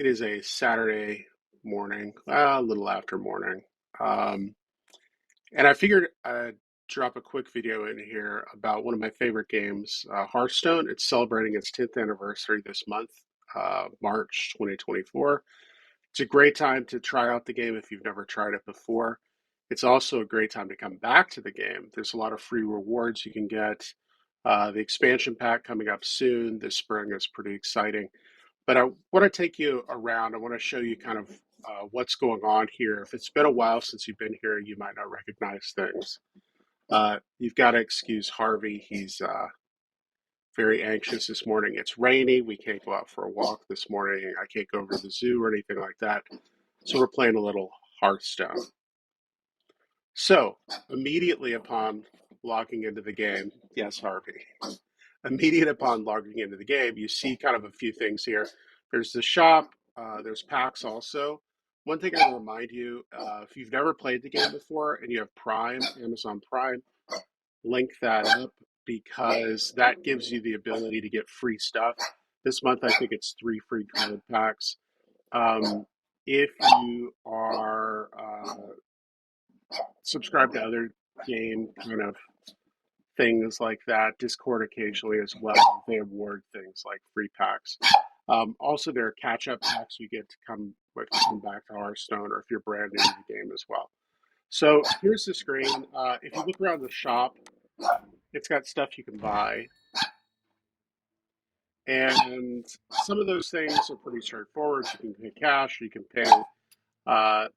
It is a Saturday morning, a little after morning. Um, and I figured I'd drop a quick video in here about one of my favorite games, Hearthstone. It's celebrating its 10th anniversary this month, March 2024. It's a great time to try out the game if you've never tried it before. It's also a great time to come back to the game. There's a lot of free rewards you can get. The expansion pack coming up soon this spring is pretty exciting. But I want to take you around. I want to show you kind of what's going on here. If it's been a while since you've been here, you might not recognize things. You've got to excuse Harvey. He's very anxious this morning. It's rainy. We can't go out for a walk this morning. I can't go over to the zoo or anything like that. So we're playing a little Hearthstone. So immediately upon logging into the game, yes, Harvey. Immediate upon logging into the game, you see kind of a few things here. There's the shop, there's packs also. One thing I will remind you, if you've never played the game before and you have Prime, Amazon Prime, link that up because that gives you the ability to get free stuff. This month, I think it's 3 free card packs. If you are subscribed to other game kind of things like that. Discord occasionally as well. They award things like free packs. Also, there are catch-up packs you get to come back to Hearthstone, or if you're brand new to the game as well. So here's the screen. If you look around the shop, it's got stuff you can buy, and some of those things are pretty straightforward. You can pay cash, you can pay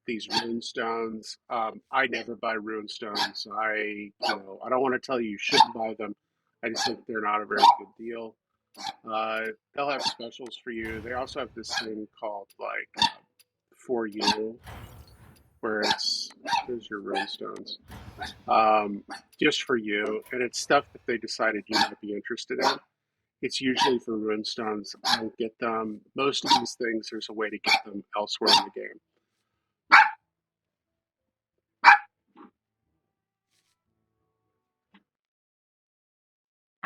these rune stones. I never buy rune stones. I don't want to tell you you shouldn't buy them. I just think they're not a very good deal. They'll have specials for you. They also have this thing called like for you, where it's here's your rune stones, just for you, and it's stuff that they decided you might be interested in. It's usually for rune stones. I don't get them. Most of these things, there's a way to get them elsewhere in the game.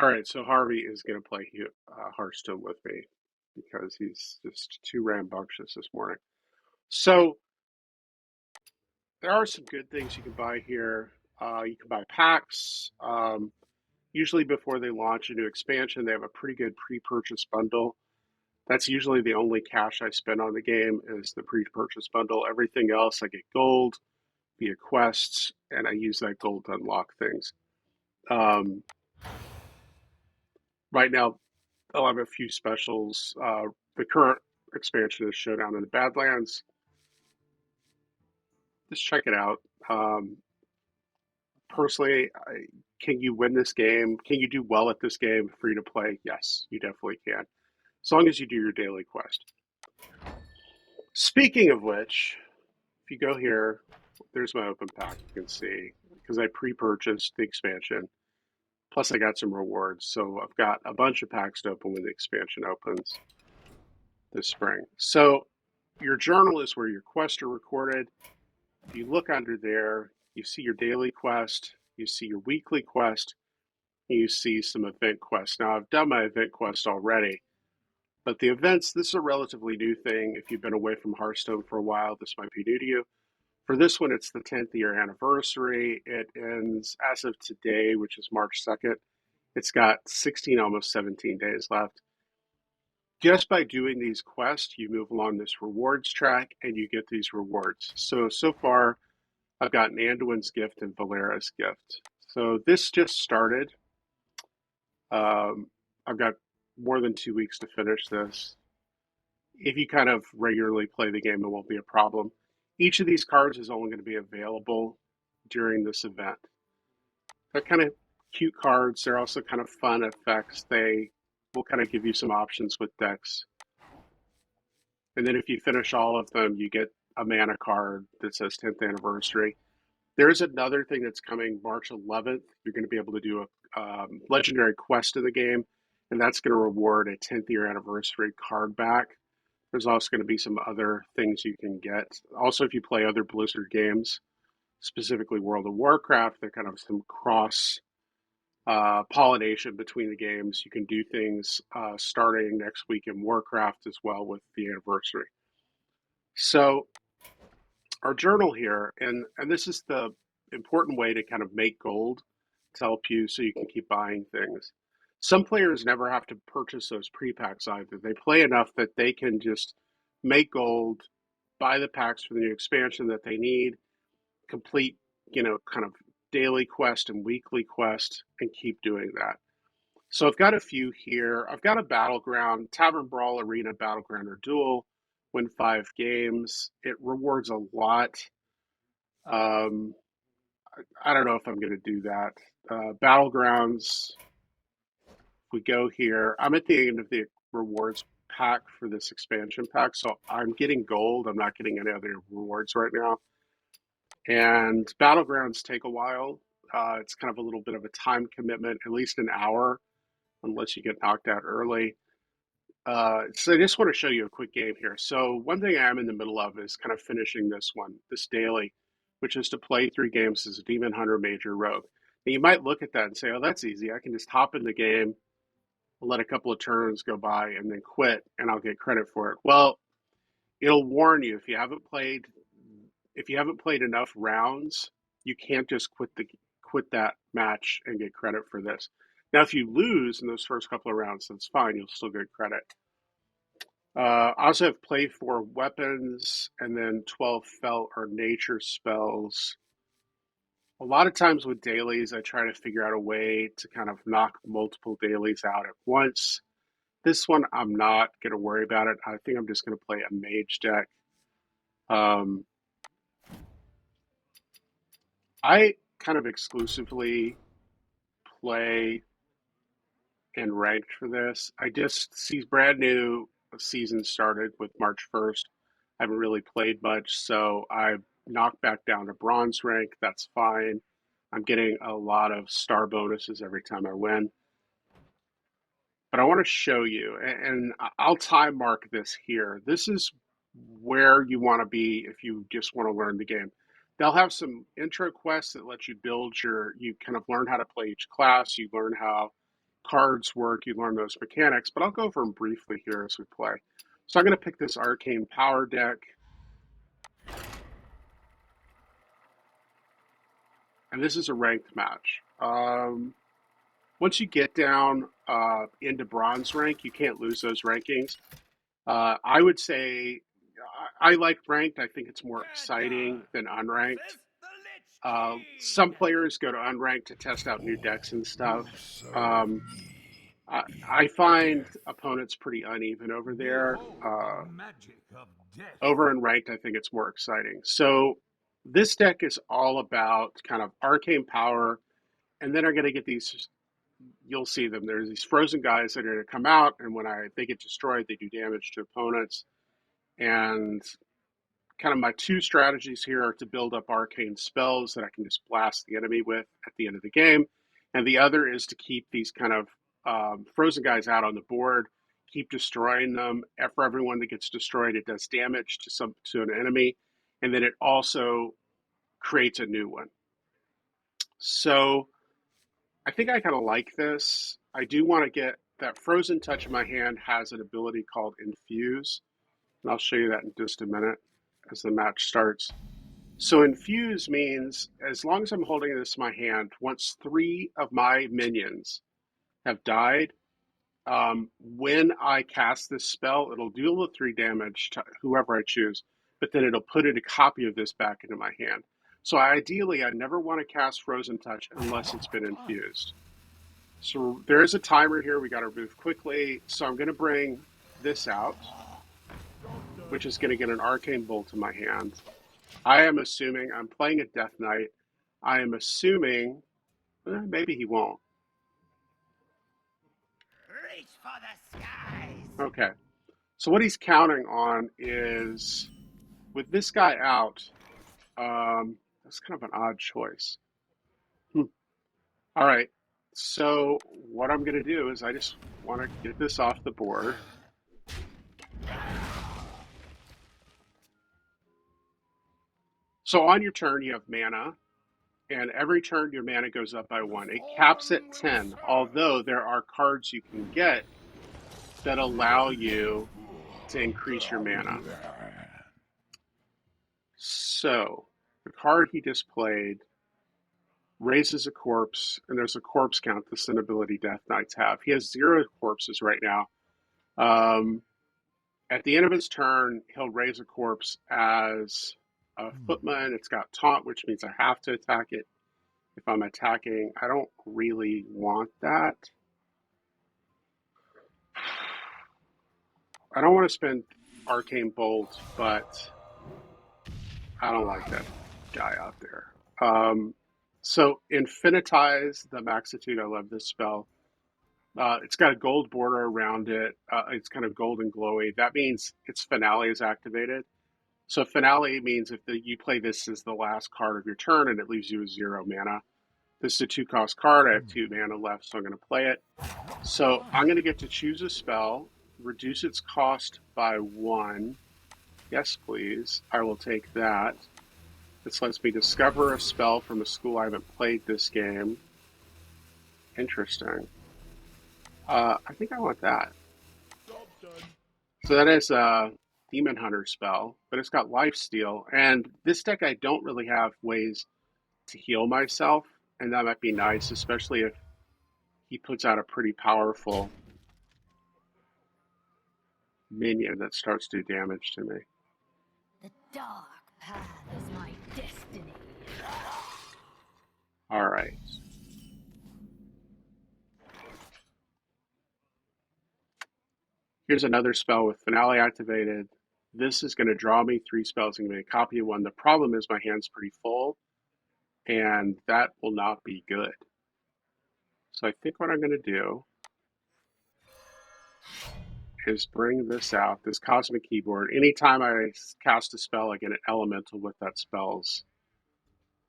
All right, so Harvey is going to play Hearthstone with me because he's just too rambunctious this morning. So there are some good things you can buy here. You can buy packs. Usually before they launch a new expansion, they have a pretty good pre-purchase bundle. That's usually the only cash I spend on the game is the pre-purchase bundle. Everything else, I get gold via quests, and I use that gold to unlock things. Um, right now, I'll have a few specials. The current expansion is Showdown in the Badlands. Just check it out. Um, Personally, can you win this game? Can you do well at this game free to play? Yes, you definitely can. As long as you do your daily quest. Speaking of which, if you go here, there's my open pack. You can see because I pre-purchased the expansion. Plus, I got some rewards. So I've got a bunch of packs to open when the expansion opens this spring. So your journal is where your quests are recorded. If you look under there, you see your daily quest, you see your weekly quest, and you see some event quests. Now, I've done my event quest already, but the events, this is a relatively new thing. If you've been away from Hearthstone for a while, this might be new to you. For this one, it's the 10th year anniversary. It ends as of today, which is March 2nd. It's got 16, almost 17 days left. Just by doing these quests, you move along this rewards track and you get these rewards. So far, I've got Anduin's gift and Valera's gift. So this just started. Um, I've got more than 2 weeks to finish this. If you kind of regularly play the game, it won't be a problem. Each of these cards is only going to be available during this event. They're kind of cute cards. They're also kind of fun effects. They will kind of give you some options with decks. And then if you finish all of them, you get a mana card that says 10th anniversary. There's another thing that's coming March 11th. You're going to be able to do a legendary quest in the game, and that's going to reward a 10th year anniversary card back. There's also going to be some other things you can get. Also, if you play other Blizzard games, specifically World of Warcraft, there kind of some cross pollination between the games. You can do things starting next week in Warcraft as well with the anniversary. So our journal here, and this is the important way to kind of make gold to help you so you can keep buying things. Some players never have to purchase those pre-packs either. They play enough that they can just make gold, buy the packs for the new expansion that they need, complete, kind of daily quest and weekly quest, and keep doing that. So I've got a few here. I've got a battleground, Tavern Brawl Arena Battleground or Duel, win 5 games. It rewards a lot. Um, I don't know if I'm going to do that. Battlegrounds, we go here. I'm at the end of the rewards pack for this expansion pack, so I'm getting gold. I'm not getting any other rewards right now. And battlegrounds take a while. It's kind of a little bit of a time commitment, at least an hour, unless you get knocked out early. So I just want to show you a quick game here. So one thing I am in the middle of is kind of finishing this daily, which is to play 3 games as a Demon Hunter Major Rogue. And you might look at that and say, oh, that's easy. I can just hop in the game, let a couple of turns go by, and then quit, and I'll get credit for it. Well, it'll warn you if you haven't played enough rounds, you can't just quit that match and get credit for this. Now, if you lose in those first couple of rounds, that's fine. You'll still get credit. I also have play 4 weapons and then 12 felt or nature spells. A lot of times with dailies, I try to figure out a way to kind of knock multiple dailies out at once. This one, I'm not going to worry about it. I think I'm just going to play a mage deck. Um, I kind of exclusively play and ranked for this. I just see brand new season started with March 1st. I haven't really played much, so I knocked back down to bronze rank. That's fine. I'm getting a lot of star bonuses every time I win. But I want to show you, and I'll time mark this here. This is where you want to be if you just want to learn the game. They'll have some intro quests that let you kind of learn how to play each class. You learn how cards work, you learn those mechanics, but I'll go over them briefly here as we play. So I'm going to pick this Arcane Power deck. And this is a ranked match. Once you get down into bronze rank, you can't lose those rankings. I would say I like ranked. I think it's more exciting than unranked. Some players go to unranked to test out new decks and stuff. I find opponents pretty uneven over there. Over in ranked, I think it's more exciting. So this deck is all about kind of arcane power, and then I'm going to get these. You'll see them. There's these frozen guys that are going to come out, and when they get destroyed, they do damage to opponents. And kind of my 2 strategies here are to build up arcane spells that I can just blast the enemy with at the end of the game, and the other is to keep these kind of frozen guys out on the board, keep destroying them. For everyone that gets destroyed, it does damage to an enemy, and then it also creates a new one. So I think I kind of like this. I do want to get that frozen touch in my hand has an ability called Infuse, and I'll show you that in just a minute as the match starts. So Infuse means as long as I'm holding this in my hand, once 3 of my minions have died, when I cast this spell, it'll deal the 3 damage to whoever I choose, but then it'll put a copy of this back into my hand. So ideally, I never want to cast Frozen Touch unless it's been infused. So there is a timer here. We got to move quickly. So I'm going to bring this out, which is going to get an Arcane Bolt in my hand. I am assuming I'm playing a Death Knight. I am assuming maybe he won't. Reach for the skies. Okay. So what he's counting on is with this guy out, that's kind of an odd choice. All right. So what I'm going to do is I just want to get this off the board. So on your turn, you have mana, and every turn your mana goes up by 1. It caps at 10, although there are cards you can get that allow you to increase your mana. So the card he just played raises a corpse, and there's a corpse count the Sin ability Death Knights have. He has 0 corpses right now. At the end of his turn, he'll raise a corpse as a footman. It's got taunt, which means I have to attack it if I'm attacking. I don't really want that. I don't want to spend Arcane Bolt, but I don't like that guy out there. So Infinitize the Maxitude. I love this spell. It's got a gold border around it. It's kind of gold and glowy. That means its finale is activated. So finale means if you play this as the last card of your turn and it leaves you with 0 mana. This is a 2-cost card. I have 2 mana left, so I'm going to play it. So I'm going to get to choose a spell, reduce its cost by 1. Yes, please. I will take that. This lets me discover a spell from a school I haven't played this game. Interesting. I think I want that. So that is a Demon Hunter spell, but it's got Lifesteal. And this deck, I don't really have ways to heal myself, and that might be nice, especially if he puts out a pretty powerful minion that starts to do damage to me. The dark path is my destiny. All right. Here's another spell with Finale activated. This is going to draw me 3 spells and give me a copy of 1. The problem is my hand's pretty full, and that will not be good. So I think what I'm going to do is bring this out, this Cosmic Keyboard. Anytime I cast a spell, I get an elemental with that spell's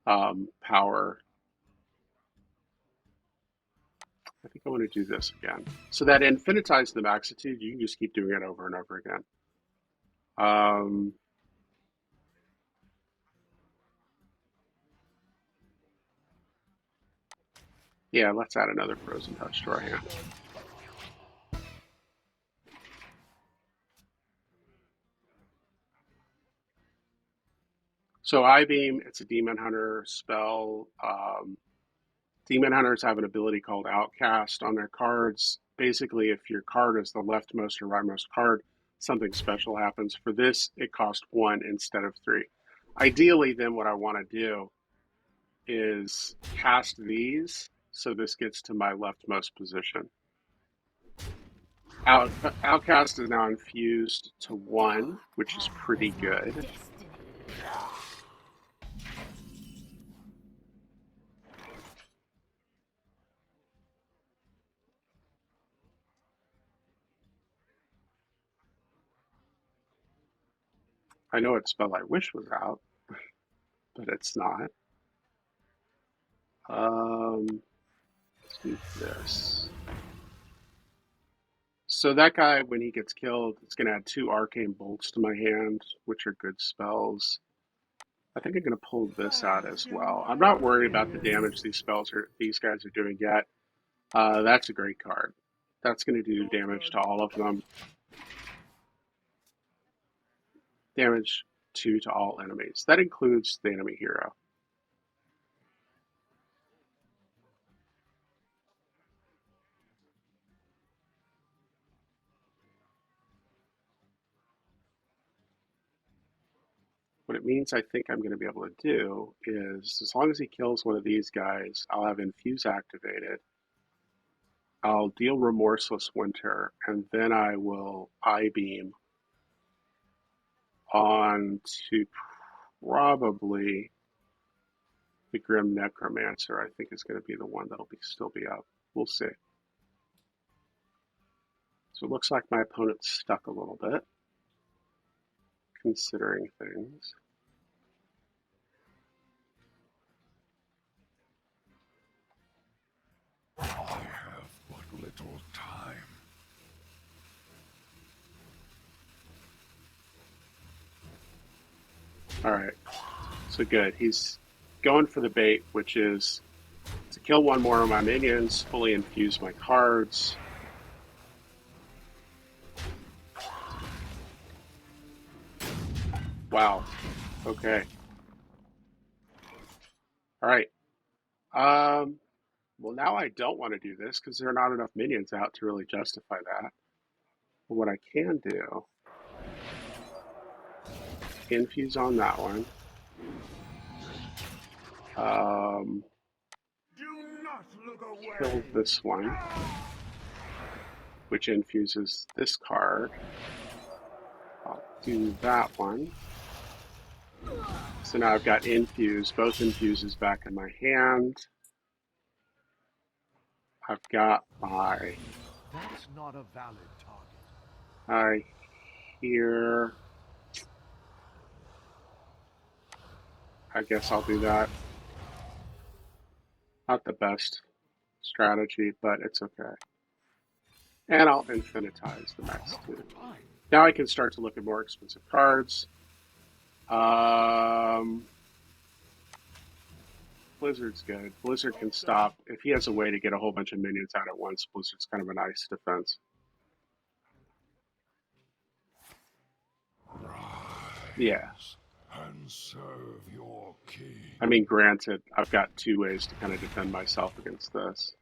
power. I think I want to do this again. So that Infinitize the Maxitude, you can just keep doing it over and over again. Yeah, let's add another Frozen Touch to our hand. So I-Beam, it's a Demon Hunter spell. Demon Hunters have an ability called Outcast on their cards. Basically, if your card is the leftmost or rightmost card, something special happens. For this, it costs 1 instead of 3. Ideally, then what I want to do is cast these so this gets to my leftmost position. Outcast is now infused to 1, which is pretty good. I know what spell I wish was out, but it's not. Let's do this. So that guy, when he gets killed, it's going to add 2 Arcane Bolts to my hand, which are good spells. I think I'm going to pull this out as well. I'm not worried about the damage these guys are doing yet. That's a great card. That's going to do damage to all of them. Damage 2 to all enemies. That includes the enemy hero. What it means I think I'm going to be able to do is, as long as he kills one of these guys, I'll have Infuse activated. I'll deal Remorseless Winter, and then I will I-Beam on to probably the Grim Necromancer. I think is going to be the one that'll still be up. We'll see. So it looks like my opponent's stuck a little bit, considering things. I have but little time. All right, so good. He's going for the bait, which is to kill 1 more of my minions, fully infuse my cards. Wow. Okay. All right. Um, well, now I don't want to do this because there are not enough minions out to really justify that. But what I can do, infuse on that one. Um, Do not look Kill away. this one, which infuses this card. I'll do that one. So now I've got infuse, both infuses back in my hand. I've got my That's not a valid target. eye here. I guess I'll do that. Not the best strategy, but it's okay. And I'll infinitize the max too. Now I can start to look at more expensive cards. Blizzard's good. Blizzard can stop. If he has a way to get a whole bunch of minions out at once, Blizzard's kind of a nice defense. Yeah. Rise and serve your king. I mean, granted, I've got two ways to kind of defend myself against this.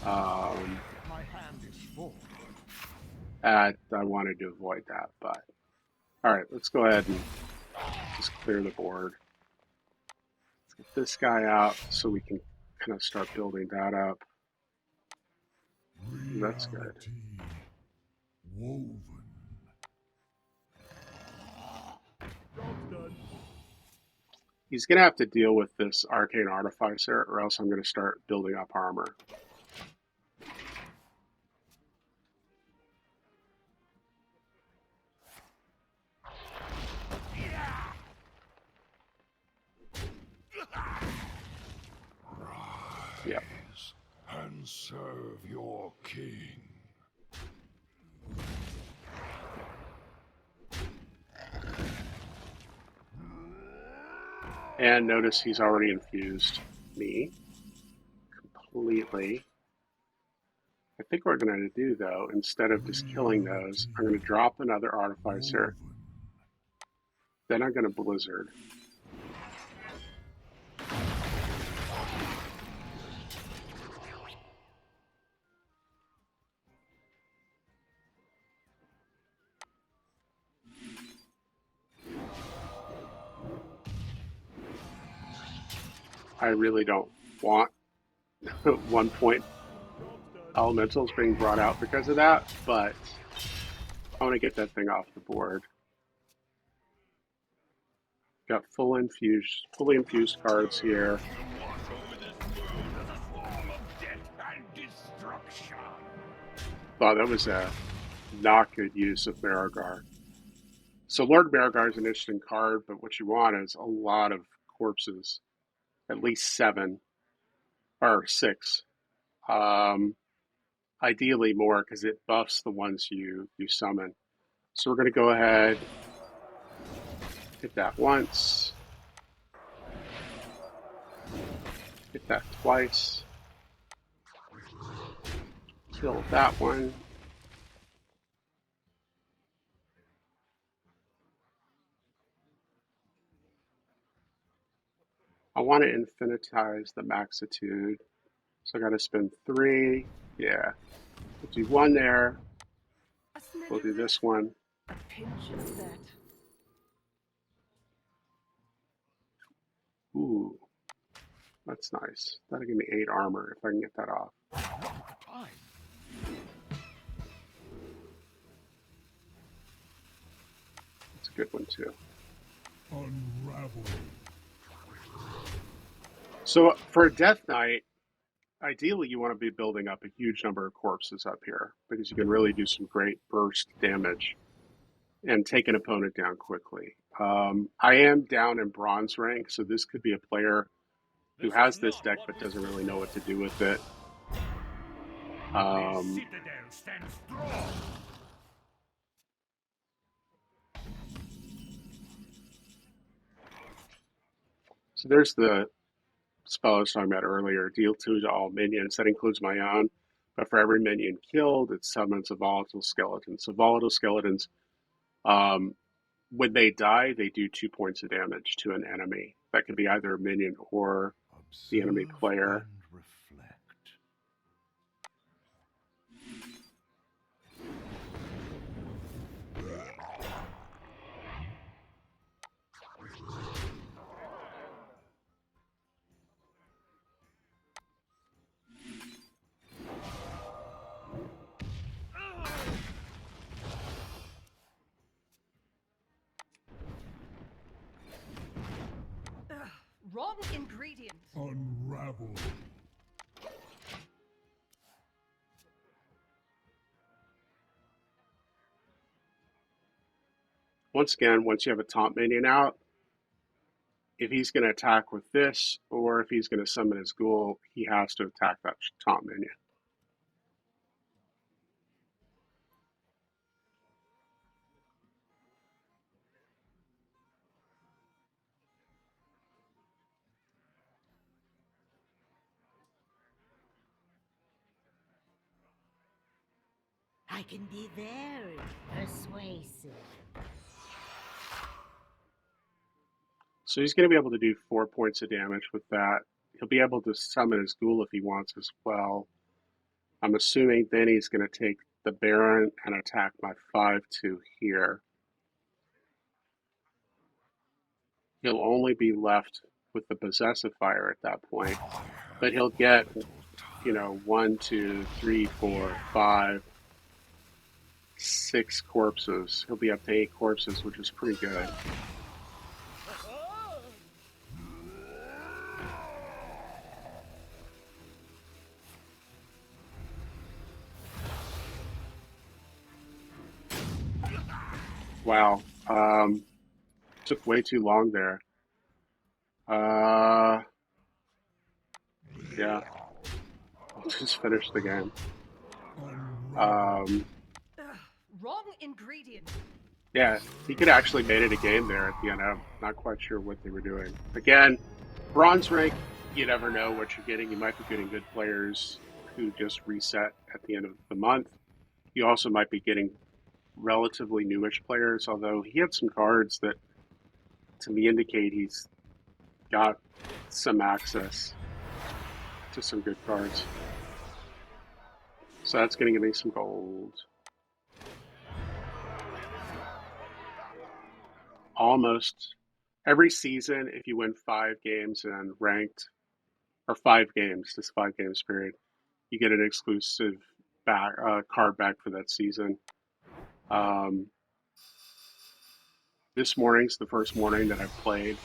My hand is full. I wanted to avoid that, but all right, let's go ahead and just clear the board. Let's get this guy out so we can kind of start building that up. That's good. Reality woven. He's going to have to deal with this Arcane Artificer, or else I'm going to start building up armor. Yep. Rise and serve your king. And notice he's already infused me completely. I think what we're going to do, though, instead of just killing those, I'm going to drop another Artificer. Then I'm going to Blizzard. I really don't want 1 point elementals being brought out because of that, but I want to get that thing off the board. Got fully infused cards here. Wow, that was a not good use of Marigar. So Lord Marigar is an interesting card, but what you want is a lot of corpses, at least 7 or 6. Ideally more because it buffs the ones you summon. So we're going to go ahead, hit that once, hit that twice, kill that one. I want to infinitize the Maxitude, so I got to spend 3. Yeah, we'll do 1 there. We'll do this one. A pinch of that. Ooh, that's nice. That'll give me 8 armor if I can get that off. That's a good one too. Unravel. So for a Death Knight, ideally you want to be building up a huge number of corpses up here because you can really do some great burst damage and take an opponent down quickly. I am down in bronze rank, so this could be a player who has this deck but doesn't really know what to do with it. So there's the spell I was talking about earlier, deal 2 to all minions. That includes my own, but for every minion killed, it summons a volatile skeleton. So volatile skeletons, when they die, they do 2 points of damage to an enemy. That could be either a minion or the enemy Observe player. and reflect. Wrong ingredient. Unravel. Once again, once you have a taunt minion out, if he's going to attack with this, or if he's going to summon his ghoul, he has to attack that taunt minion. I can be very persuasive. So he's going to be able to do 4 points of damage with that. He'll be able to summon his ghoul if he wants as well. I'm assuming then he's going to take the Baron and attack my 5/2 here. He'll only be left with the Possessive Fire at that point, but he'll get, 1, 2, 3, 4, 5, 6 corpses. He'll be up to 8 corpses, which is pretty good. Wow. Took way too long there. Yeah, I'll just finish the game. Um, Wrong ingredient. yeah, he could actually made it a game there at the end. I'm not quite sure what they were doing. Again, bronze rank, you never know what you're getting. You might be getting good players who just reset at the end of the month. You also might be getting relatively newish players, although he had some cards that to me indicate he's got some access to some good cards. So that's going to give me some gold. Almost every season, if you win 5 games and ranked, or 5 games, this 5 games period, you get an exclusive card back for that season. This morning's the first morning that I've played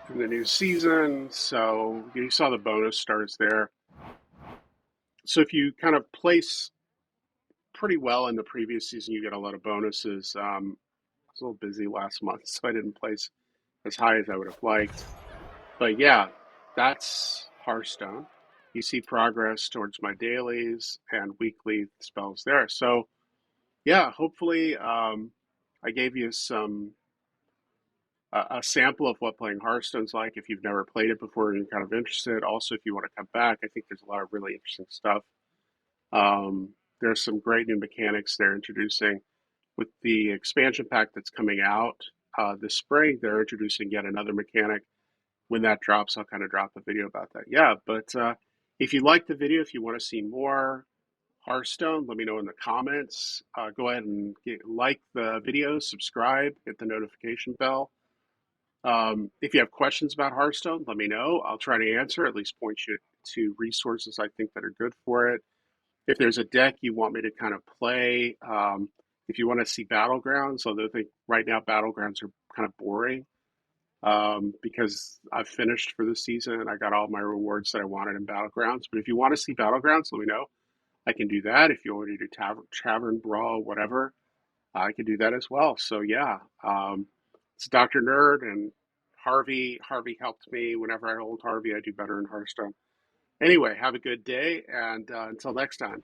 in the new season, so you saw the bonus stars there. So if you kind of place pretty well in the previous season, you get a lot of bonuses. I was a little busy last month, so I didn't place as high as I would have liked. But yeah, that's Hearthstone. You see progress towards my dailies and weekly spells there. So yeah, hopefully I gave you a sample of what playing Hearthstone's like. If you've never played it before and you're kind of interested, also if you want to come back, I think there's a lot of really interesting stuff. There's some great new mechanics they're introducing with the expansion pack that's coming out this spring. They're introducing yet another mechanic. When that drops, I'll kind of drop a video about that. Yeah, but if you like the video, if you want to see more Hearthstone, let me know in the comments. Go ahead and like the video, subscribe, hit the notification bell. If you have questions about Hearthstone, let me know. I'll try to answer, at least point you to resources I think that are good for it. If there's a deck you want me to kind of play, if you want to see Battlegrounds, although I think right now Battlegrounds are kind of boring because I've finished for the season and I got all my rewards that I wanted in Battlegrounds. But if you want to see Battlegrounds, let me know. I can do that. If you want to do Tavern Brawl, whatever, I can do that as well. So yeah, it's Dr. Nerd and Harvey. Harvey helped me. Whenever I hold Harvey, I do better in Hearthstone. Anyway, have a good day, and until next time.